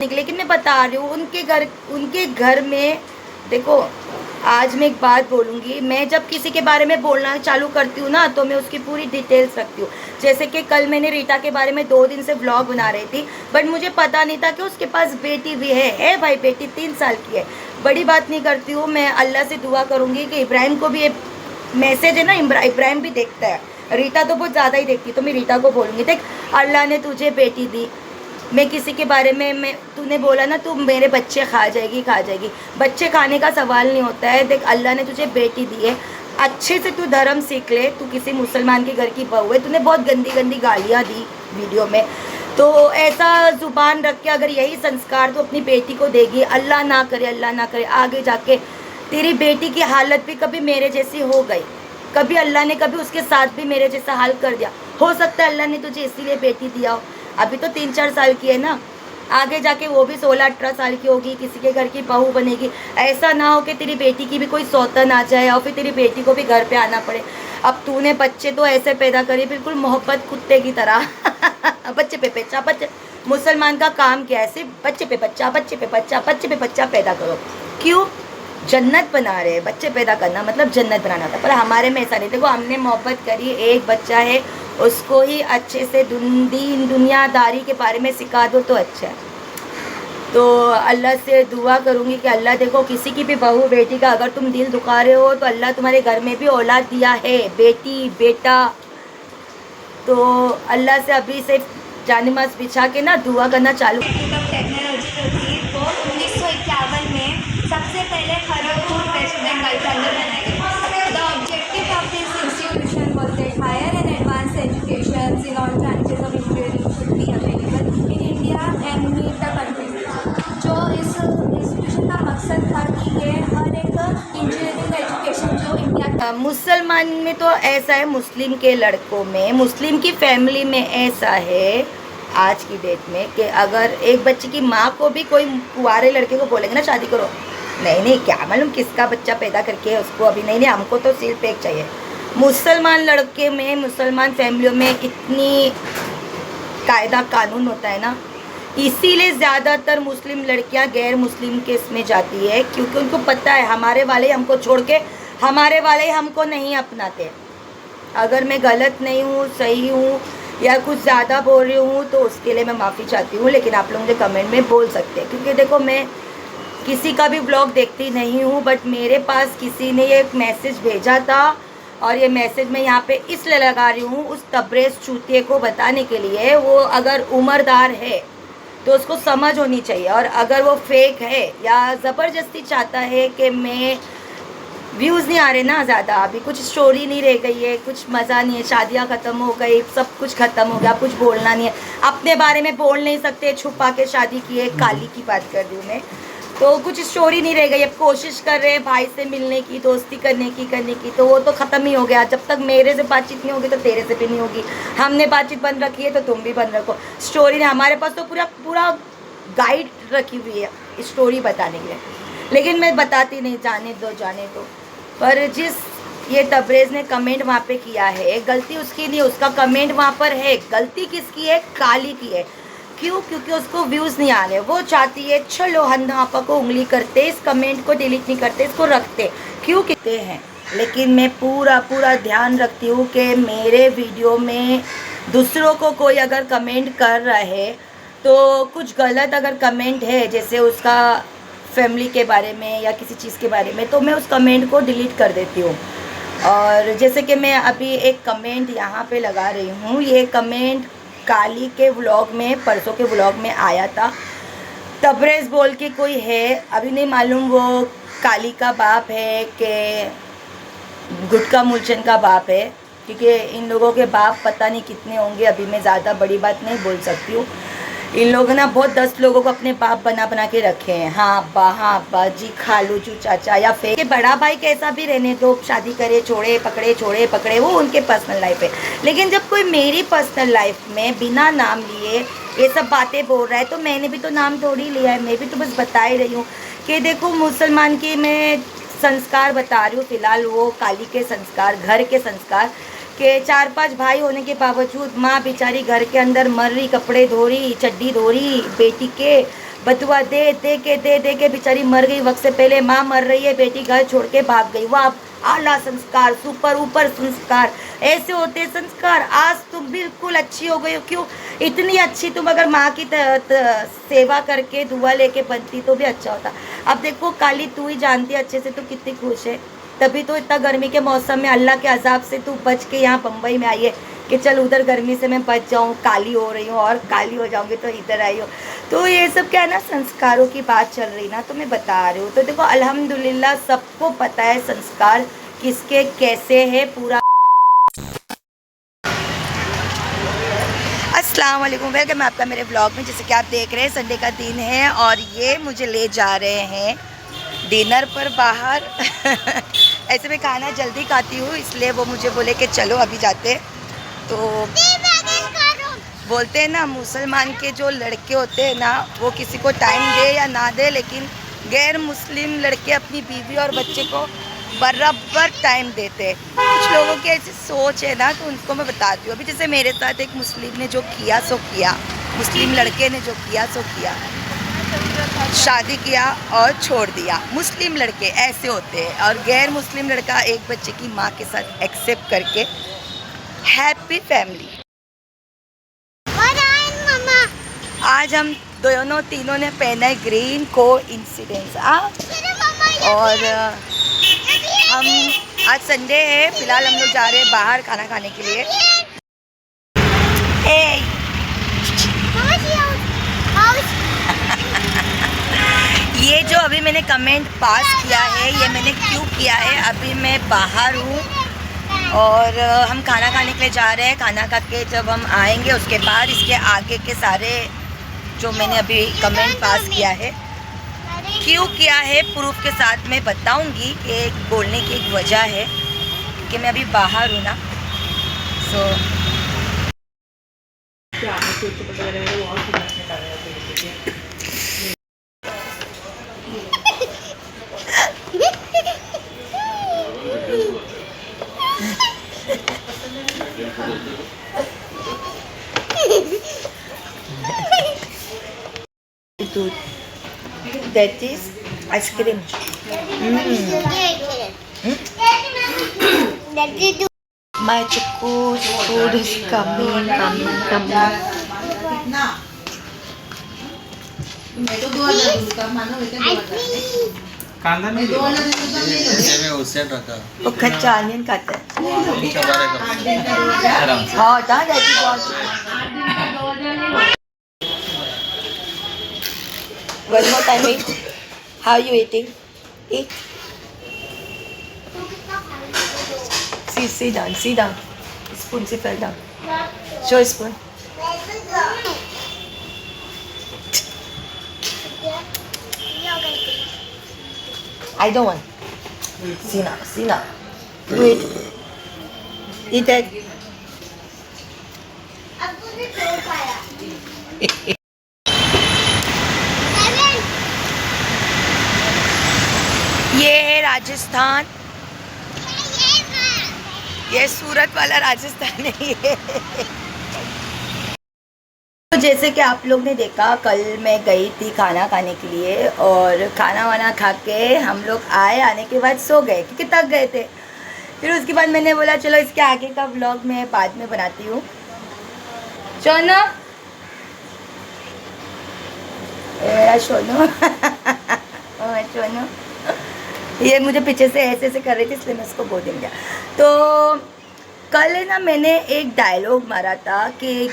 लेकिन मैं बता रही हूँ उनके घर में देखो, आज मैं एक बात बोलूँगी, मैं जब किसी के बारे में बोलना चालू करती हूँ ना तो मैं उसकी पूरी डिटेल्स रखती हूँ। जैसे कि कल मैंने रीटा के बारे में 2 दिन से व्लॉग बना रही थी, बट मुझे पता नहीं था कि उसके पास बेटी भी है भाई, बेटी 3 साल की है। बड़ी बात नहीं करती हूँ, मैं अल्लाह से दुआ करूँगी कि इब्राहिम को भी ये मैसेज है ना, इब्राहिम भी देखता है, रीटा तो बहुत ज़्यादा ही देखती, तो मैं रीटा को बोलूँगी, देख अल्लाह ने तुझे बेटी दी, मैं किसी के बारे में मैं तूने बोला ना तू मेरे बच्चे खा जाएगी, बच्चे खाने का सवाल नहीं होता है। देख अल्लाह ने तुझे बेटी दी है, अच्छे से तू धर्म सीख ले, तू किसी मुसलमान के घर की बहू है, तूने बहुत गंदी गंदी गालियाँ दी वीडियो में, तो ऐसा ज़ुबान रख के अगर यही संस्कार तो अपनी बेटी को देगी, अल्लाह ना करे आगे जाके तेरी बेटी की हालत भी कभी मेरे जैसी हो गई, कभी अल्लाह ने कभी उसके साथ भी मेरे जैसा हाल कर दिया, हो सकता है अल्लाह ने तुझे इसीलिए बेटी दिया हो। अभी तो 3-4 साल की है ना, आगे जाके वो भी 16-18 साल की होगी, किसी के घर की बहू बनेगी, ऐसा ना हो कि तेरी बेटी की भी कोई सौतन आ जाए और फिर तेरी बेटी को भी घर पे आना पड़े। अब तूने बच्चे तो ऐसे पैदा करे बिल्कुल मोहब्बत कुत्ते की तरह बच्चे पे बच्चा, बच्चे मुसलमान का काम क्या है, सिर्फ बच्चे पे बच्चा पैदा करो। क्यों? जन्नत बना रहे हैं, बच्चे पैदा करना मतलब जन्नत बनाना था, पर हमारे में ऐसा नहीं। देखो हमने मोहब्बत करी, एक बच्चा है उसको ही अच्छे से दीन दुनियादारी के बारे में सिखा दो तो अच्छा है। तो अल्लाह से दुआ करूँगी कि अल्लाह देखो किसी की भी बहू बेटी का अगर तुम दिल दुखा रहे हो तो अल्लाह तुम्हारे घर में भी औलाद दिया है, बेटी बेटा, तो अल्लाह से अभी से जानिमाज़ बिछा के ना दुआ करना चालू। टेक्नोलॉजी को 1951 में सबसे पहले खड़गपुर वेस्ट बंगाल के अंदर बनाया गया। The objective of this institution was that higher and advance education in all branches of engineering should be available in India and meet the country. जो इस इंस्टीट्यूशन का मकसद था कि ये हर एक इंजीनियरिंग एजुकेशन जो इंडिया मुसलमान में तो ऐसा है, मुस्लिम के लड़कों में, मुस्लिम की फैमिली में ऐसा है आज की डेट में कि अगर एक बच्चे की माँ को भी कोई कुंवारे लड़के को बोलेंगे ना शादी करो, नहीं क्या मालूम किसका बच्चा पैदा करके उसको, अभी नहीं हमको तो सिर्फ एक चाहिए। मुसलमान लड़के में, मुसलमान फैमिलियों में इतनी कायदा कानून होता है ना, इसीलिए ज़्यादातर मुस्लिम लड़कियां गैर मुस्लिम के इसमें जाती है, क्योंकि उनको पता है हमारे वाले हमको छोड़ के, हमारे वाले हमको नहीं अपनाते। अगर मैं गलत नहीं हूँ, सही हूँ या कुछ ज़्यादा बोल रही हूँ तो उसके लिए मैं माफ़ी चाहती हूँ, लेकिन आप लोग मुझे कमेंट में बोल सकते हैं, क्योंकि देखो मैं किसी का भी व्लॉग देखती नहीं हूँ, बट मेरे पास किसी ने ये मैसेज भेजा था और ये मैसेज मैं यहाँ पे इसलिए लगा रही हूँ उस तबरेज़ चूतिए को बताने के लिए। वो अगर उम्रदार है तो उसको समझ होनी चाहिए, और अगर वो फेक है या ज़बरदस्ती चाहता है कि मैं व्यूज़ नहीं आ रहे ना ज़्यादा, अभी कुछ स्टोरी नहीं रह गई है, कुछ मज़ा नहीं है, शादियाँ ख़त्म हो गई, सब कुछ ख़त्म हो गया, कुछ बोलना नहीं है, अपने बारे में बोल नहीं सकते, छुपा के शादी की है, काली की बात कर रही हूँ मैं, तो कुछ स्टोरी नहीं रह गई। अब कोशिश कर रहे हैं भाई से मिलने की, दोस्ती करने की, तो वो तो ख़त्म ही हो गया। जब तक मेरे से बातचीत नहीं होगी तो तेरे से भी नहीं होगी, हमने बातचीत बंद रखी है तो तुम भी बंद रखो। स्टोरी ने हमारे पास तो पूरा गाइड रखी हुई है स्टोरी बताने के लिए, लेकिन मैं बताती नहीं, जाने दो। पर जिस ये तबरेज़ ने कमेंट वहाँ पे किया है, गलती उसकी नहीं, उसका कमेंट वहाँ पर है, गलती किसकी है? काली की है। क्यों? क्योंकि उसको व्यूज़ नहीं आ रहे, वो चाहती है चलो अंधा आपा को उंगली करते, इस कमेंट को डिलीट नहीं करते, इसको रखते, क्यों कहते हैं। लेकिन मैं पूरा ध्यान रखती हूँ कि मेरे वीडियो में दूसरों को कोई अगर कमेंट कर रहा है तो कुछ गलत अगर कमेंट है, जैसे उसका फैमिली के बारे में या किसी चीज़ के बारे में, तो मैं उस कमेंट को डिलीट कर देती हूँ। और जैसे कि मैं अभी एक कमेंट यहाँ पे लगा रही हूँ, ये कमेंट काली के व्लॉग में, परसों के व्लॉग में आया था। तबरेज़ बोल के कोई है, अभी नहीं मालूम वो काली का बाप है कि गुटका मुलचन का बाप है, क्योंकि इन लोगों के बाप पता नहीं कितने होंगे, अभी मैं ज़्यादा बड़ी बात नहीं बोल सकती हूँ। इन लोगों ने बहुत 10 लोगों को अपने बाप बना के रखे हैं, हाँ अब्बा जी, खालू जू, चाचा या फिर के बड़ा भाई कैसा भी रहने दो, शादी करे, छोड़े पकड़े, वो उनके पर्सनल लाइफ है। लेकिन जब कोई मेरी पर्सनल लाइफ में बिना नाम लिए ये सब बातें बोल रहा है, तो मैंने भी तो नाम थोड़ी लिया है, मैं भी तो बस बता ही रही हूँ कि देखो मुसलमान के मैं संस्कार बता रही हूँ फ़िलहाल, वो काली के संस्कार, घर के संस्कार के 4-5 भाई होने के बावजूद माँ बेचारी घर के अंदर मर रही, कपड़े धो रही, चड्डी धो रही बेटी के, बदुआ दे दे के बेचारी मर गई वक्त से पहले। माँ मर रही है, बेटी घर छोड़ के भाग गई। वाह, आला संस्कार, सुपर ऊपर संस्कार, ऐसे होते संस्कार। आज तुम बिल्कुल अच्छी हो गई हो। क्यों इतनी अच्छी? तुम अगर माँ की सेवा करके दुआ लेके बनती तो भी अच्छा होता। अब देखो काली, तू ही जानती है अच्छे से तू कितनी खुश है। तभी तो इतना गर्मी के मौसम में अल्लाह के अजाब से तू बच के यहाँ बम्बई में आई है कि चल उधर गर्मी से मैं बच जाऊँ, काली हो रही हूँ और काली हो जाऊँगी तो इधर आई हो। तो ये सब क्या है ना, संस्कारों की बात चल रही ना, तो मैं बता रही हूँ। तो देखो अल्हम्दुलिल्लाह सबको पता है संस्कार किसके कैसे है पूरा। अस्सलाम वालेकुम, वेलकम आपका मेरे ब्लॉग में। जैसे कि आप देख रहे हैं संडे का दिन है और ये मुझे ले जा रहे हैं डिनर पर बाहर। ऐसे मैं खाना जल्दी खाती हूँ इसलिए वो मुझे बोले कि चलो अभी जाते। तो बोलते हैं ना मुसलमान के जो लड़के होते हैं ना, वो किसी को टाइम दे या ना दे, लेकिन गैर मुस्लिम लड़के अपनी बीवी और बच्चे को बराबर टाइम देते हैं। कुछ लोगों की ऐसी सोच है ना, तो उनको मैं बताती हूँ। अभी जैसे मेरे साथ एक मुस्लिम ने जो किया सो किया, मुस्लिम लड़के ने जो किया सो किया, शादी किया और छोड़ दिया। मुस्लिम लड़के ऐसे होते हैं। और गैर मुस्लिम लड़का एक बच्चे की माँ के साथ एक्सेप्ट करके हैप्पी फैमिली। आज हम दोनों तीनों ने पहना है ग्रीन को इंसिडेंस। और हम आज संडे है, फिलहाल हम लोग जा रहे हैं बाहर खाना खाने के लिए। ये जो अभी मैंने कमेंट पास किया है, ये मैंने क्यों किया है, अभी मैं बाहर हूँ और हम खाना खाने के लिए जा रहे हैं। खाना खा के जब हम आएंगे उसके बाद इसके आगे के सारे जो मैंने अभी कमेंट पास किया है, क्यों किया है, प्रूफ के साथ मैं बताऊंगी कि बोलने की एक वजह है कि मैं अभी बाहर हूँ ना। सो that is ice cream. My Chiku's food is coming. कांदा नहीं में उससे रखा वो कच्चा ऑनियन खाता है। आराम से हाँ था जाती One more time eat. How you eating? Eat. Sit down. Spoon se fell down. Show spoon. I don't want. See now. Do it. Eat it. ये है राजस्थान, ये सूरत वाला राजस्थान है ये। तो जैसे कि आप लोग ने देखा, कल मैं गई थी खाना खाने के लिए और खाना वाना खा के हम लोग आने के बाद सो गए क्योंकि थक गए थे। फिर उसके बाद मैंने बोला चलो इसके आगे का व्लॉग मैं बाद में बनाती हूँ। सोनू सोनू ये मुझे पीछे से ऐसे कर रही थी इसलिए मैं उसको बोल दूँगा। तो कल है ना, मैंने एक डायलॉग मारा था कि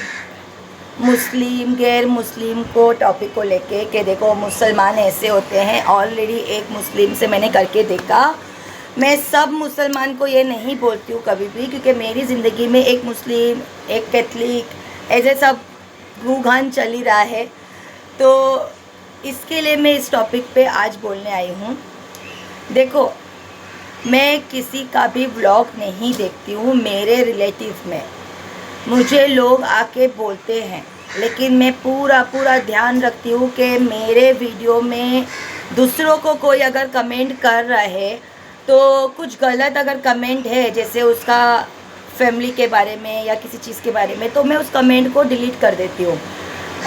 मुस्लिम गैर मुस्लिम को टॉपिक को लेके कि देखो मुसलमान ऐसे होते हैं। ऑलरेडी एक मुस्लिम से मैंने करके देखा। मैं सब मुसलमान को ये नहीं बोलती हूँ कभी भी, क्योंकि मेरी ज़िंदगी में एक मुस्लिम एक कैथलिक ऐसे सब रूघान चल ही रहा है। तो इसके लिए मैं इस टॉपिक पे आज बोलने आई हूँ। देखो मैं किसी का भी व्लॉग नहीं देखती हूँ। मेरे रिलेटिव में मुझे लोग आके बोलते हैं, लेकिन मैं पूरा ध्यान रखती हूँ कि मेरे वीडियो में दूसरों को कोई अगर कमेंट कर रहा है तो कुछ गलत अगर कमेंट है, जैसे उसका फैमिली के बारे में या किसी चीज़ के बारे में, तो मैं उस कमेंट को डिलीट कर देती हूँ।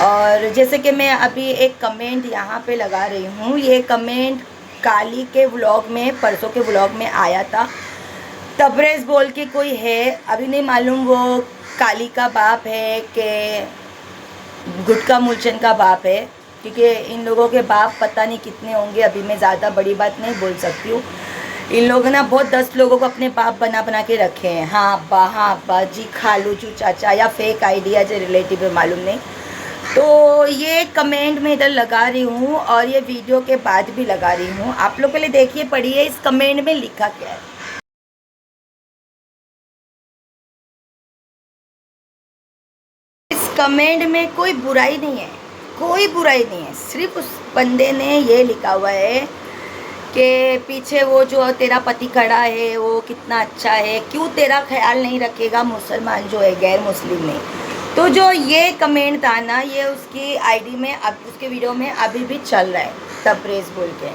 और जैसे कि मैं अभी एक कमेंट यहाँ पे लगा रही हूँ, ये कमेंट काली के व्लॉग में, परसों के व्लॉग में आया था। तबरेज़ बोल के कोई है, अभी नहीं मालूम वो काली का बाप है कि गुटका मुलचन का बाप है, क्योंकि इन लोगों के बाप पता नहीं कितने होंगे। अभी मैं ज़्यादा बड़ी बात नहीं बोल सकती हूँ। इन लोगों ने बहुत 10 लोगों को अपने बाप बना बना के रखे हैं। हाँ अब्बा जी, खालू जी, चाचा, या फेक आइडिया जो रिलेटिव है मालूम नहीं। तो ये कमेंट में इधर लगा रही हूँ और ये वीडियो के बाद भी लगा रही हूँ। आप लोग पहले देखिए, पढ़िए इस कमेंट में लिखा क्या है। इस कमेंट में कोई बुराई नहीं है, कोई बुराई नहीं है। सिर्फ उस बंदे ने ये लिखा हुआ है कि पीछे वो जो तेरा पति खड़ा है वो कितना अच्छा है, क्यों तेरा ख्याल नहीं रखेगा मुसलमान जो है, गैर मुस्लिम नहीं। तो जो ये कमेंट था ना, ये उसकी आईडी में, अब उसके वीडियो में अभी भी चल रहा है, तबरेज़ बोल के।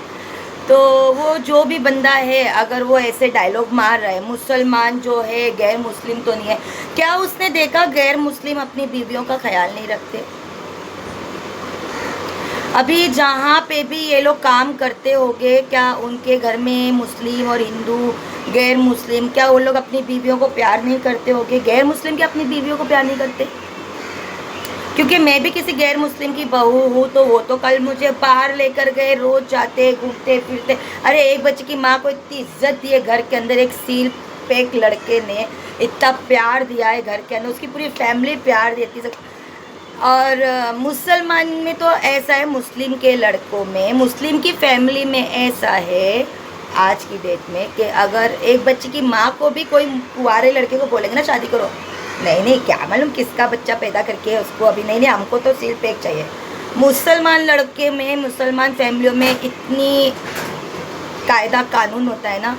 तो वो जो भी बंदा है, अगर वो ऐसे डायलॉग मार रहा है, मुसलमान जो है गैर मुस्लिम तो नहीं है, क्या उसने देखा गैर मुस्लिम अपनी बीवियों का ख्याल नहीं रखते? अभी जहाँ पे भी ये लोग काम करते होंगे, क्या उनके घर में मुस्लिम और हिंदू, गैर मुस्लिम, क्या वो लोग अपनी बीवियों को प्यार नहीं करते होंगे? गैर मुस्लिम क्या अपनी बीवियों को प्यार नहीं करते? क्योंकि मैं भी किसी गैर मुस्लिम की बहू हूँ, तो वो तो कल मुझे बाहर लेकर गए, रोज़ जाते घूमते फिरते। अरे एक बच्चे की माँ को इतनी इज्जत दी है घर के अंदर, एक सील पैक लड़के ने इतना प्यार दिया है घर के अंदर, उसकी पूरी फैमिली प्यार देती है। और मुसलमान में तो ऐसा है, मुस्लिम के लड़कों में, मुस्लिम की फैमिली में ऐसा है आज की डेट में कि अगर एक बच्चे की माँ को भी कोई कुंवारे लड़के को बोलेंगे ना शादी करो, नहीं क्या मालूम किसका बच्चा पैदा करके उसको, अभी नहीं हमको तो सील पैक चाहिए। मुसलमान लड़के में, मुसलमान फैमिलियों में इतनी कायदा कानून होता है ना,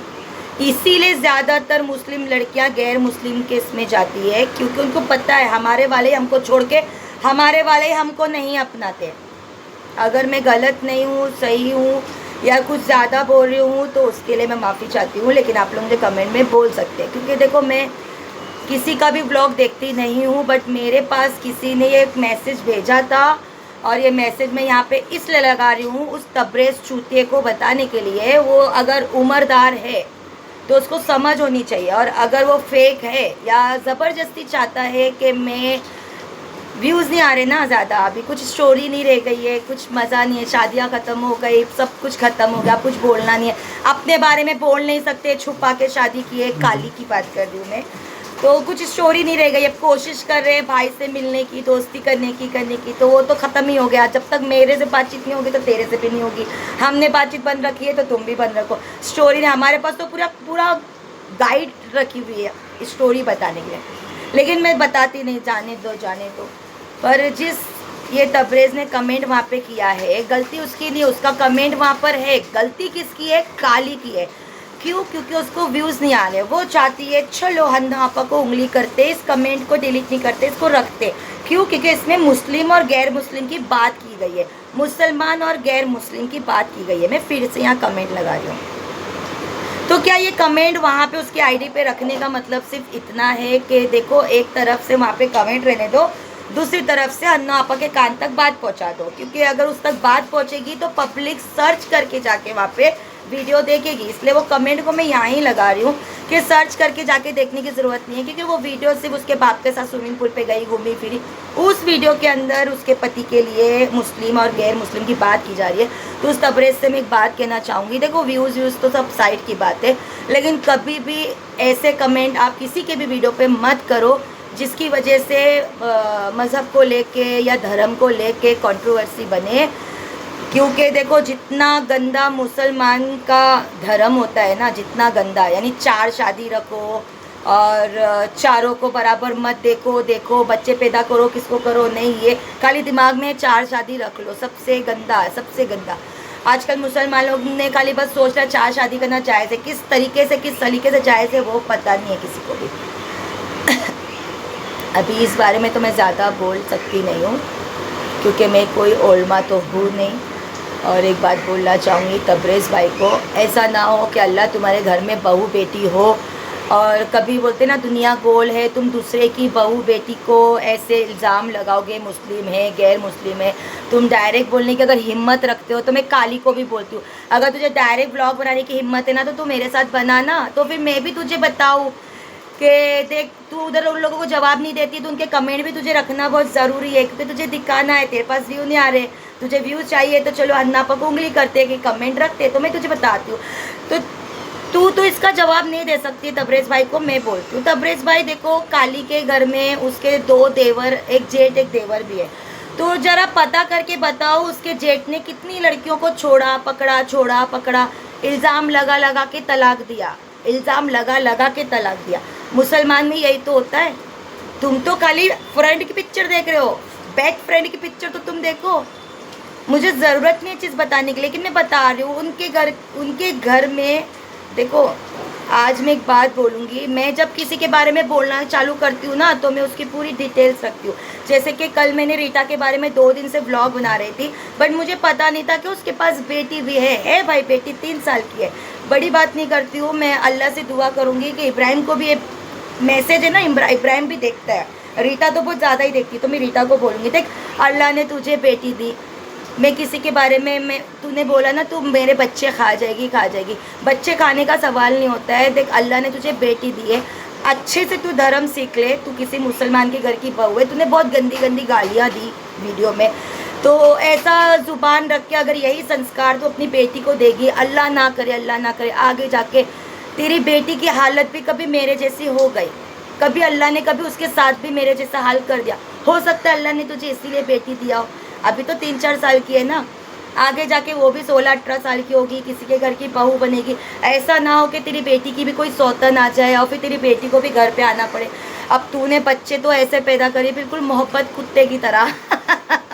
इसीलिए ज़्यादातर मुस्लिम लड़कियां गैर मुस्लिम के इसमें जाती है, क्योंकि उनको पता है हमारे वाले हमको छोड़ के, हमारे वाले हमको नहीं अपनाते। अगर मैं गलत नहीं हूँ, सही हूँ या कुछ ज़्यादा बोल रही हूँ तो उसके लिए मैं माफ़ी चाहती हूँ, लेकिन आप लोग मुझे कमेंट में बोल सकते हैं। क्योंकि देखो, मैं किसी का भी ब्लॉग देखती नहीं हूँ, बट मेरे पास किसी ने ये मैसेज भेजा था और ये मैसेज मैं यहाँ पे इसलिए लगा रही हूँ, उस तबरेज़ चूतिए को बताने के लिए। वो अगर उम्रदार है तो उसको समझ होनी चाहिए, और अगर वो फेक है या ज़बरदस्ती चाहता है कि मैं, व्यूज़ नहीं आ रहे ना ज़्यादा, अभी कुछ स्टोरी नहीं रह गई है, कुछ मज़ा नहीं है, शादियाँ ख़त्म हो गई, सब कुछ ख़त्म हो गया, कुछ बोलना नहीं है, अपने बारे में बोल नहीं सकते, छुपा के शादी की है, काली की बात कर रही हूँ मैं। तो कुछ स्टोरी नहीं रह गई। अब कोशिश कर रहे हैं भाई से मिलने की, दोस्ती करने की, तो वो तो ख़त्म ही हो गया। जब तक मेरे से बातचीत नहीं होगी तो तेरे से भी नहीं होगी। हमने बातचीत बंद रखी है तो तुम भी बंद रखो। स्टोरी ने हमारे पास तो पूरा गाइड रखी हुई है स्टोरी बताने के लिए, लेकिन मैं बताती नहीं, जाने दो। पर जिस ये तबरेज़ ने कमेंट वहाँ पे किया है, गलती उसकी नहीं, उसका कमेंट वहाँ पर है, गलती किसकी है? काली की है। क्यों? क्योंकि उसको व्यूज़ नहीं आ रहे। वो चाहती है चलो हंधापा को उंगली करते, इस कमेंट को डिलीट नहीं करते, इसको रखते। क्यों? क्योंकि इसमें मुस्लिम और गैर मुस्लिम की बात की गई है, मुसलमान और गैर मुस्लिम की बात की गई है। मैं फिर से यहाँ कमेंट लगा रही हूँ। तो क्या ये कमेंट वहाँ पे उसकी आईडी पे रखने का मतलब सिर्फ इतना है कि देखो, एक तरफ से वहाँ पे कमेंट रहने दो, दूसरी तरफ से अन्ना आपा के कान तक बात पहुँचा दो? क्योंकि अगर उस तक बात पहुँचेगी तो पब्लिक सर्च करके जाके वहाँ पे वीडियो देखेगी। इसलिए वो कमेंट को मैं यहाँ ही लगा रही हूँ कि सर्च करके जाके देखने की ज़रूरत नहीं है, क्योंकि वो वीडियो सिर्फ उसके बाप के साथ स्विमिंग पूल पे गई, घूमी फिरी, उस वीडियो के अंदर उसके पति के लिए मुस्लिम और गैर मुस्लिम की बात की जा रही है। तो उस तबरेज़ से मैं एक बात कहना चाहूँगी, देखो व्यूज़ तो सब साइड की बात है, लेकिन कभी भी ऐसे कमेंट आप किसी के भी वीडियो पर मत करो जिसकी वजह से मज़हब को लेके या धर्म को लेके कंट्रोवर्सी बने। क्योंकि देखो, जितना गंदा मुसलमान का धर्म होता है ना, जितना गंदा, यानी 4 शादी रखो और चारों को बराबर मत देखो, बच्चे पैदा करो, किसको करो नहीं, ये खाली दिमाग में 4 शादी रख लो, सबसे गंदा है, सबसे गंदा। आजकल मुसलमान लोग ने खाली बस सोच रहा 4 शादी करना जायज़ है, किस तरीके से जायज़ है वो पता नहीं है किसी को भी। अभी इस बारे में तो मैं ज़्यादा बोल सकती नहीं हूँ, क्योंकि मैं कोई ओल्मा तो हूँ नहीं। और एक बात बोलना चाहूँगी तबरेज़ भाई को, ऐसा ना हो कि अल्लाह तुम्हारे घर में बहू बेटी हो और कभी बोलते ना दुनिया गोल है, तुम दूसरे की बहू बेटी को ऐसे इल्ज़ाम लगाओगे मुस्लिम है गैर मुस्लिम है। तुम डायरेक्ट बोलने की अगर हिम्मत रखते हो तो मैं काली को भी बोलती हूँ, अगर तुझे डायरेक्ट ब्लॉग बनाने की हिम्मत है ना तो तू मेरे साथ बना ना, तो फिर मैं भी तुझे बताऊँ कि देख तू उधर उन लोगों को जवाब नहीं देती तो उनके कमेंट भी तुझे रखना बहुत ज़रूरी है, क्योंकि तुझे दिखाना है, तेरे पास व्यू नहीं आ रहे, तुझे व्यूज़ चाहिए तो चलो अन्ना पक उंगली करते कि कमेंट रखते, तो मैं तुझे बताती हूँ। तो तू तो इसका जवाब नहीं दे सकती तबरेज़ भाई को, मैं बोलती हूँ। तबरेज़ भाई देखो, काली के घर में उसके 2 देवर, एक जेठ एक देवर भी है, तो ज़रा पता करके बताओ उसके जेठ ने कितनी लड़कियों को छोड़ा पकड़ा, इल्ज़ाम लगा के तलाक दिया, इल्ज़ाम लगा के तलाक दिया। मुसलमान में यही तो होता है। तुम तो खाली फ्रंट की पिक्चर देख रहे हो, बैक फ्रंट की पिक्चर तो तुम देखो। मुझे ज़रूरत नहीं है चीज़ बताने की, लेकिन मैं बता रही हूँ उनके घर में देखो। आज मैं एक बात बोलूँगी, मैं जब किसी के बारे में बोलना चालू करती हूँ ना तो मैं उसकी पूरी डिटेल्स रखती हूँ। जैसे कि कल मैंने रीटा के बारे में 2 दिन से व्लॉग बना रही थी, बट मुझे पता नहीं था कि उसके पास बेटी भी है भाई, बेटी 3 साल की है। बड़ी बात नहीं करती हूँ, मैं अल्लाह से दुआ करूँगी कि इब्राहिम को भी मैसेज है ना, इब्राहिम भी देखता है, रीटा तो बहुत ज़्यादा ही देखती है, तो मैं रीटा को बोलूँगी देख अल्लाह ने तुझे बेटी दी, मैं किसी के बारे में तूने बोला ना तू मेरे बच्चे खा जाएगी, बच्चे खाने का सवाल नहीं होता है। देख अल्लाह ने तुझे बेटी दी है, अच्छे से तू धर्म सीख ले, तू किसी मुसलमान के घर की बहू है, तूने बहुत गंदी गालियाँ दी वीडियो में, तो ऐसा ज़ुबान रख के अगर यही संस्कार तो अपनी बेटी को देगी, अल्लाह ना करे आगे जाके तेरी बेटी की हालत भी कभी मेरे जैसी हो गई, कभी अल्लाह ने कभी उसके साथ भी मेरे जैसा हाल कर दिया, हो सकता है अल्लाह ने तुझे इसीलिए बेटी दिया हो। अभी तो 3-4 साल की है ना, आगे जाके वो भी 16-18 साल की होगी, किसी के घर की बहू बनेगी। ऐसा ना हो कि तेरी बेटी की भी कोई सौतन आ जाए और फिर तेरी बेटी को भी घर पे आना पड़े। अब तूने बच्चे तो ऐसे पैदा करे बिल्कुल मोहब्बत कुत्ते की तरह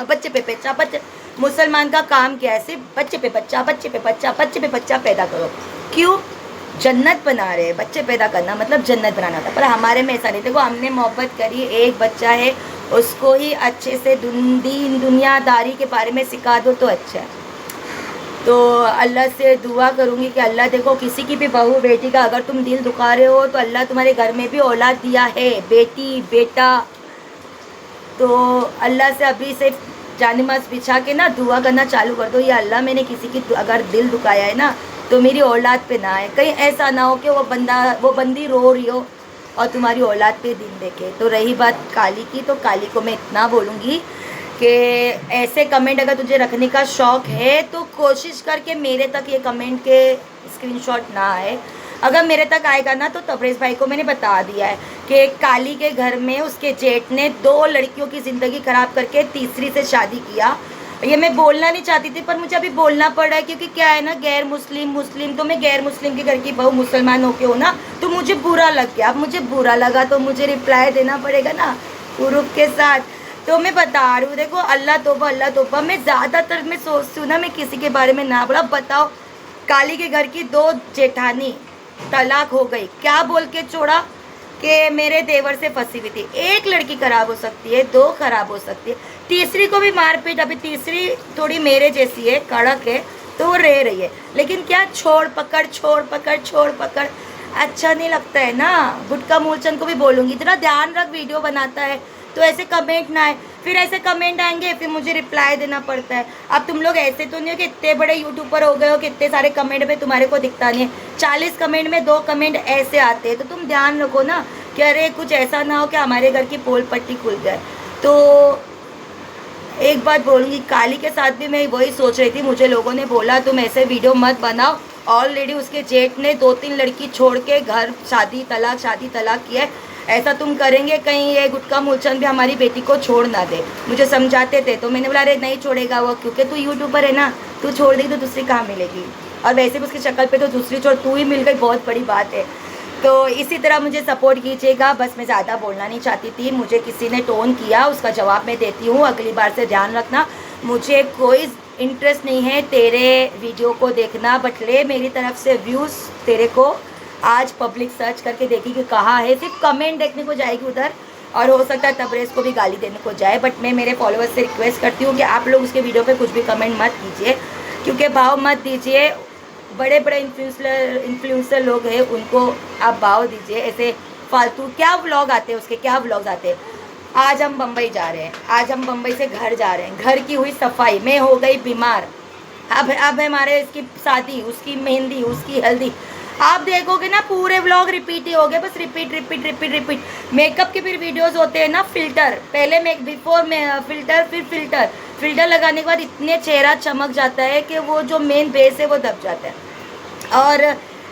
बच्चे पे बच्चा, बच्चे मुसलमान का काम क्या है, सिर्फ बच्चे पे बच्चा पैदा करो। क्यों? जन्नत बना रहे हैं, बच्चे पैदा करना मतलब जन्नत बनाना था, पर हमारे में ऐसा नहीं। देखो हमने मोहब्बत करी, एक बच्चा है उसको ही अच्छे से दुनियादारी के बारे में सिखा दो तो अच्छा है। तो अल्लाह से दुआ करूँगी कि अल्लाह देखो किसी की भी बहू बेटी का अगर तुम दिल दुखा रहे हो तो अल्लाह तुम्हारे घर में भी औलाद दिया है, बेटी बेटा, तो अल्लाह से अभी से जानिमाज़ बिछा के ना दुआ करना चालू कर दो, या अल्लाह मैंने किसी की अगर दिल दुखाया है ना तो मेरी औलाद पे ना आए, कहीं ऐसा ना हो कि वो बंदी रो रही हो और तुम्हारी औलाद पे दिन देखे। तो रही बात काली की, तो काली को मैं इतना बोलूँगी कि ऐसे कमेंट अगर तुझे रखने का शौक़ है तो कोशिश करके मेरे तक ये कमेंट के स्क्रीनशॉट ना आए। अगर मेरे तक आएगा ना तो तबरेज़ भाई को मैंने बता दिया है कि काली के घर में उसके जेठ ने 2 लड़कियों की ज़िंदगी ख़राब करके तीसरी से शादी किया। ये मैं बोलना नहीं चाहती थी पर मुझे अभी बोलना पड़ रहा है, क्योंकि क्या है ना, गैर मुस्लिम तो मैं गैर मुस्लिम के घर की बहू मुसलमान होके हो ना, तो मुझे बुरा लग गया। अब मुझे बुरा लगा तो मुझे रिप्लाई देना पड़ेगा ना प्रूफ के साथ। तो मैं बता रही हूँ, देखो अल्लाह तौबा, मैं ज़्यादातर मैं सोचती हूँ ना मैं किसी के बारे में ना बोला। बताओ काली के घर की 2 जेठानी तलाक हो गई, क्या बोल के छोड़ा कि मेरे देवर से फंसी हुई थी। एक लड़की खराब हो सकती है, 2 खराब हो सकती है, तीसरी को भी मारपीट, अभी तीसरी थोड़ी मेरे जैसी है, कड़क है, तो वो रह रही है। लेकिन क्या छोड़ पकड़ अच्छा नहीं लगता है ना। गुटका मूलचंद को भी बोलूँगी जरा ध्यान रख, वीडियो बनाता है तो ऐसे कमेंट ना आए, फिर ऐसे कमेंट आएंगे फिर मुझे रिप्लाई देना पड़ता है। अब तुम लोग ऐसे तो नहीं हो कि इतने बड़े यूट्यूबर हो गए हो कि इतने सारे कमेंट में तुम्हारे को दिखता नहीं है। 40 कमेंट में 2 कमेंट ऐसे आते हैं, तो तुम ध्यान रखो ना कि अरे कुछ ऐसा ना हो कि हमारे घर की पोल पट्टी खुल जाए। तो एक बात बोलूँगी, काली के साथ भी मैं वही सोच रही थी, मुझे लोगों ने बोला तुम ऐसे वीडियो मत बनाओ, ऑलरेडी उसके जेठ ने 2-3 लड़की छोड़ के घर शादी तलाक किया है, ऐसा तुम करेंगे कहीं ये गुटका मूलचंद भी हमारी बेटी को छोड़ ना दे। मुझे समझाते थे तो मैंने बोला अरे नहीं छोड़ेगा वो, क्योंकि तू यूट्यूबर है ना, तू छोड़ देगी तो दूसरी कहाँ मिलेगी, और वैसे भी उसकी शक्ल पे तो दूसरी छोड़ तू ही मिल गई, बहुत बड़ी बात है। तो इसी तरह मुझे सपोर्ट कीजिएगा, बस मैं ज़्यादा बोलना नहीं चाहती थी। मुझे किसी ने टोन किया, उसका जवाब मैं देती हूँ, अगली बार से ध्यान रखना। मुझे कोई इंटरेस्ट नहीं है तेरे वीडियो को देखना, बट ले मेरी तरफ से व्यूज़ तेरे को आज पब्लिक सर्च करके देखेगी कहाँ है, सिर्फ कमेंट देखने को जाएगी उधर, और हो सकता है तबरेज़ को भी गाली देने को जाए। बट मैं मेरे फॉलोअर्स से रिक्वेस्ट करती हूँ कि आप लोग उसके वीडियो पे कुछ भी कमेंट मत कीजिए, क्योंकि भाव मत दीजिए। बड़े बड़े इन्फ्लुएंसर लोग हैं उनको आप भाव दीजिए, ऐसे फालतू क्या व्लॉग आते हैं उसके, क्या व्लॉग्स आते हैं। आज हम बम्बई जा रहे हैं, आज हम बम्बई से घर जा रहे हैं, घर की हुई सफाई, मैं हो गई बीमार, अब हमारे इसकी शादी, उसकी मेहंदी, उसकी हल्दी, आप देखोगे ना पूरे व्लॉग रिपीट ही हो गए, बस repeat repeat repeat repeat. Makeup के फिर वीडियोस होते हैं ना, फिल्टर, पहले बिफोर में फिल्टर, फिर फिल्टर लगाने के बाद इतने चेहरा चमक जाता है कि वो जो मेन बेस है वो दब जाता है। और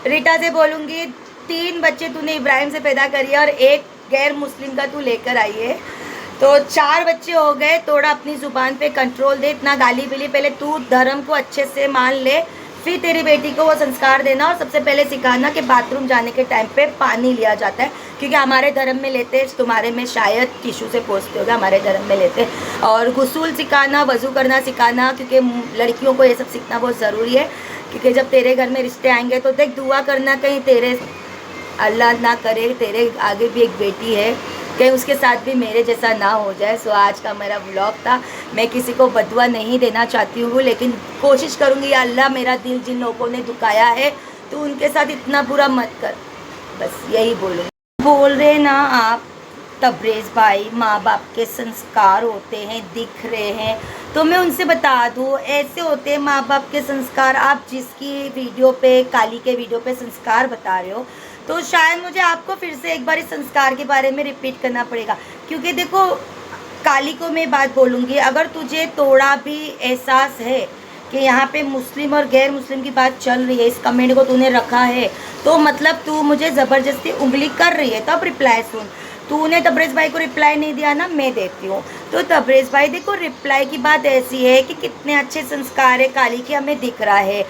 रीटा से बोलूँगी 3 बच्चे तूने इब्राहिम से पैदा करिए और एक गैर मुस्लिम का तू लेकर आई है, तो 4 बच्चे हो गए। थोड़ा अपनी ज़ुबान पे कंट्रोल दे, इतना गाली बिली, पहले तू धर्म को अच्छे से मान ले, फिर तेरी बेटी को वो संस्कार देना। और सबसे पहले सिखाना कि बाथरूम जाने के टाइम पे पानी लिया जाता है, क्योंकि हमारे धर्म में लेते, तुम्हारे में शायद टिशू से पोंछते होगा, हमारे धर्म में लेते। और गुसूल सिखाना, वज़ू करना सिखाना, क्योंकि लड़कियों को ये सब सीखना बहुत ज़रूरी है, क्योंकि जब तेरे घर में रिश्ते आएंगे तो देख दुआ करना, कहीं तेरे अल्लाह ना करे तेरे आगे भी एक बेटी है, कहीं उसके साथ भी मेरे जैसा ना हो जाए। सो आज का मेरा व्लॉग था, मैं किसी को बदुआ नहीं देना चाहती हूँ, लेकिन कोशिश करूँगी या अल्लाह मेरा दिल जिन लोगों ने दुखाया है तो उनके साथ इतना बुरा मत कर, बस यही बोलूँगी। बोल रहे ना आप तबरेज़ भाई माँ बाप के संस्कार होते हैं, दिख रहे हैं, तो मैं उनसे बता दूँ ऐसे होते हैं माँ बाप के संस्कार। आप जिसकी वीडियो पे, काली के वीडियो पे संस्कार बता रहे हो, तो शायद मुझे आपको फिर से एक बार इस संस्कार के बारे में रिपीट करना पड़ेगा, क्योंकि देखो काली को मैं बात बोलूँगी, अगर तुझे थोड़ा भी एहसास है कि यहाँ पे मुस्लिम और गैर मुस्लिम की बात चल रही है, इस कमेंट को तूने रखा है, तो मतलब तू मुझे ज़बरदस्ती उंगली कर रही है। तो अब रिप्लाई सुन, तूने तबरेज़ भाई को रिप्लाई नहीं दिया ना, मैं देती हूँ। तो तबरेज़ भाई देखो, रिप्लाई की बात ऐसी है कि कितने अच्छे संस्कार है काली के, हमें दिख रहा है।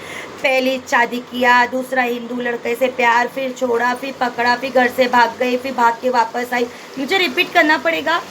पहली शादी किया, दूसरा हिंदू लड़के से प्यार, फिर छोड़ा, फिर पकड़ा, फिर घर से भाग गई, फिर भाग के वापस आई। मुझे रिपीट करना पड़ेगा?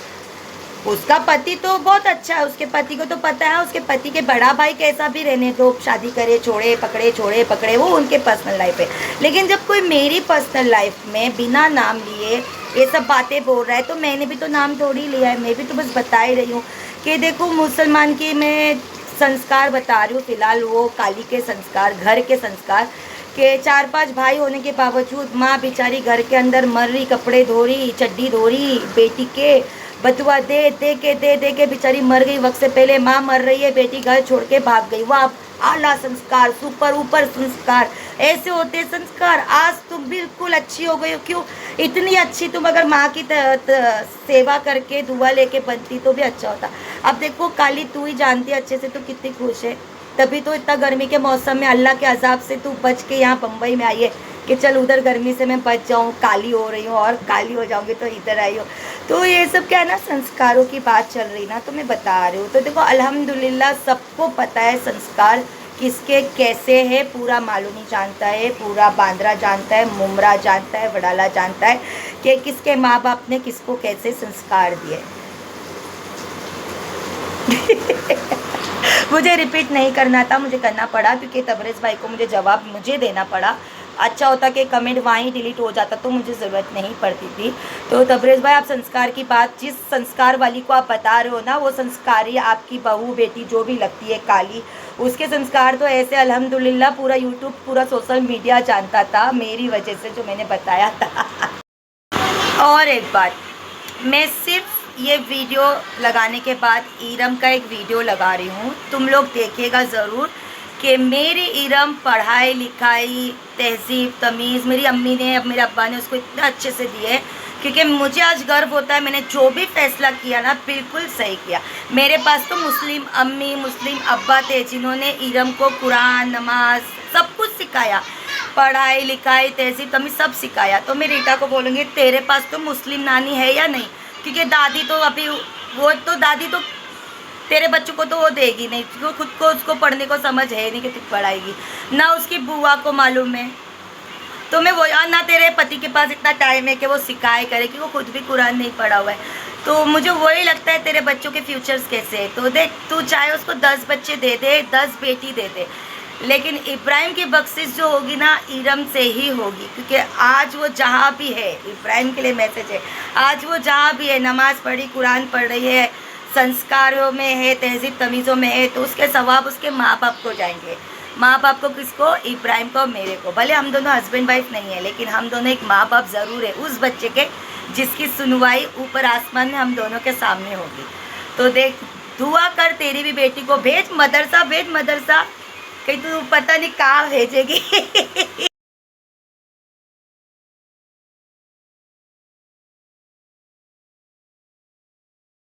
उसका पति तो बहुत अच्छा है, उसके पति को तो पता है, उसके पति के बड़ा भाई कैसा भी रहने दो, शादी करे, छोड़े पकड़े, छोड़े पकड़े, वो उनके पर्सनल लाइफ है। लेकिन जब कोई मेरी पर्सनल लाइफ में बिना नाम लिए ये सब बातें बोल रहा है, तो मैंने भी तो नाम थोड़ी लिया है, मैं भी तो बस बता ही रही हूँ कि देखो मुसलमान की मैं संस्कार बता रही हूँ फ़िलहाल, वो काली के संस्कार, घर के संस्कार के 4-5 भाई होने के बावजूद माँ बेचारी घर के अंदर मर रही, कपड़े धो रही, चड्डी धो रही, बेटी के बदुआ दे के बेचारी मर गई वक्त से पहले। माँ मर रही है, बेटी घर छोड़ के भाग गई, वाह आला संस्कार, सुपर ऊपर संस्कार, ऐसे होते संस्कार। आज तुम बिल्कुल अच्छी हो गई हो, क्यों इतनी अच्छी? तुम अगर माँ की सेवा करके दुआ लेके बनती तो भी अच्छा होता। अब देखो काली, तू ही जानती है अच्छे से, तो कितनी खुश है, तभी तो इतना गर्मी के मौसम में अल्लाह के अजाब से तू बच के यहाँ बम्बई में आई है कि चल उधर गर्मी से मैं बच जाऊँ, काली हो रही हूँ और काली हो जाऊँगी तो इधर आई हो। तो ये सब क्या है ना, संस्कारों की बात चल रही ना, तो मैं बता रही हूँ। तो देखो अल्हम्दुलिल्लाह सबको पता है संस्कार किसके कैसे है, पूरा मालूमी जानता है, पूरा बांद्रा जानता है, मुमरा जानता है, वडाला जानता है कि किसके माँ बाप ने किसको कैसे संस्कार दिए। मुझे रिपीट नहीं करना था, मुझे करना पड़ा, क्योंकि तबरेज़ भाई को मुझे जवाब मुझे देना पड़ा। अच्छा होता कि कमेंट वहीं डिलीट हो जाता तो मुझे ज़रूरत नहीं पड़ती थी। तो तबरेज़ भाई, आप संस्कार की बात, जिस संस्कार वाली को आप बता रहे हो ना, वो संस्कारी आपकी बहू बेटी जो भी लगती है काली, उसके संस्कार तो ऐसे अल्हम्दुलिल्लाह पूरा यूट्यूब, पूरा सोशल मीडिया जानता था मेरी वजह से, जो मैंने बताया था। और एक बात, मैं सिर्फ ये वीडियो लगाने के बाद इरम का एक वीडियो लगा रही हूँ, तुम लोग देखिएगा ज़रूर कि मेरी इरम पढ़ाई लिखाई तहजीब तमीज़ मेरी अम्मी ने, अब मेरे अब्बा ने उसको इतना अच्छे से दिए, क्योंकि मुझे आज गर्व होता है मैंने जो भी फ़ैसला किया ना बिल्कुल सही किया। मेरे पास तो मुस्लिम अम्मी मुस्लिम अब्बा थे जिन्होंने इरम को कुरान नमाज सब कुछ सिखाया, पढ़ाई लिखाई तहजीब तमीज़ सब सिखाया। तो मैं रीटा को बोलूँगी तेरे पास तो मुस्लिम नानी है या नहीं, क्योंकि दादी तो अभी वो तो दादी तो तेरे बच्चों को तो वो देगी नहीं, क्योंकि खुद को उसको पढ़ने को समझ है नहीं कि तू पढ़ाएगी, ना उसकी बुआ को मालूम है। तो मैं वो, ना तेरे पति के पास इतना टाइम है कि वो सिखाए करे, कि वो खुद भी कुरान नहीं पढ़ा हुआ है। तो मुझे वही लगता है तेरे बच्चों के फ्यूचर्स कैसे है। तो देख, तू चाहे उसको 10 बच्चे दे दे, 10 बेटी दे दे, लेकिन इब्राहिम की बख्शिश जो होगी ना इरम से ही होगी, क्योंकि आज वो जहाँ भी है, इब्राहिम के लिए मैसेज है, आज वो जहाँ भी है, नमाज़ पढ़ी, कुरान पढ़ रही है, संस्कारों में है, तहजीब तमीज़ों में है, तो उसके सवाब उसके माँ बाप को जाएंगे। माँ बाप को किसको? इब्राहिम को, मेरे को। भले हम दोनों हस्बैंड वाइफ नहीं है, लेकिन हम दोनों एक माँ बाप ज़रूर है उस बच्चे के जिसकी सुनवाई ऊपर आसमान में हम दोनों के सामने होगी। तो देख, दुआ कर, तेरी भी बेटी को भेज मदरसा, कहीं तू पता नहीं कहाँ भेजेगी।